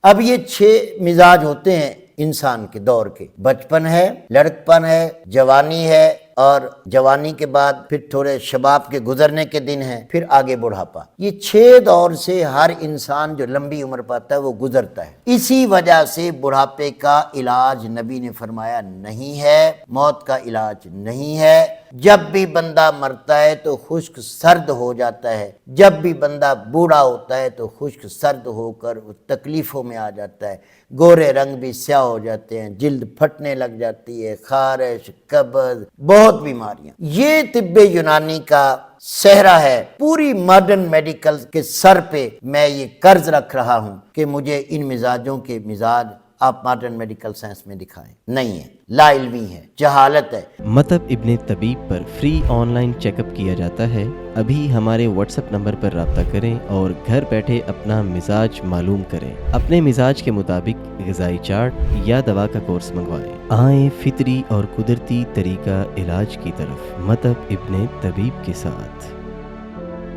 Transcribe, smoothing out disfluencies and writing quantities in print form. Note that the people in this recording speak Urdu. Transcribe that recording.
اب یہ 6 مزاج ہوتے ہیں انسان کے دور کے، بچپن ہے، لڑکپن ہے، جوانی ہے، اور جوانی کے بعد پھر تھوڑے شباب کے گزرنے کے دن ہیں، پھر آگے بڑھاپا۔ یہ 6 دور سے ہر انسان جو لمبی عمر پاتا ہے وہ گزرتا ہے۔ اسی وجہ سے بڑھاپے کا علاج نبی نے فرمایا نہیں ہے، موت کا علاج نہیں ہے۔ جب بھی بندہ مرتا ہے تو خشک سرد ہو جاتا ہے، جب بھی بندہ بوڑھا ہوتا ہے تو خشک سرد ہو کر تکلیفوں میں آ جاتا ہے، گورے رنگ بھی سیاہ ہو جاتے ہیں، جلد پھٹنے لگ جاتی ہے، خارش، قبض، بہت بیماریاں۔ یہ طب یونانی کا صحرا ہے۔ پوری ماڈرن میڈیکل کے سر پہ میں یہ قرض رکھ رہا ہوں کہ مجھے ان مزاجوں کے مزاج آپ ماڈرن میڈیکل سائنس میں دکھائیں، نہیں ہے، لا علمی ہے، جہالت ہے۔ مطب ابن طبیب پر free online check up کیا جاتا ہے۔ ابھی ہمارے واٹس ایپ نمبر پر رابطہ کریں اور گھر بیٹھے اپنا مزاج معلوم کریں۔ اپنے مزاج کے مطابق غذائی چارٹ یا دوا کا کورس منگوائیں۔ آئیں فطری اور قدرتی طریقہ علاج کی طرف، مطب ابن طبیب کے ساتھ۔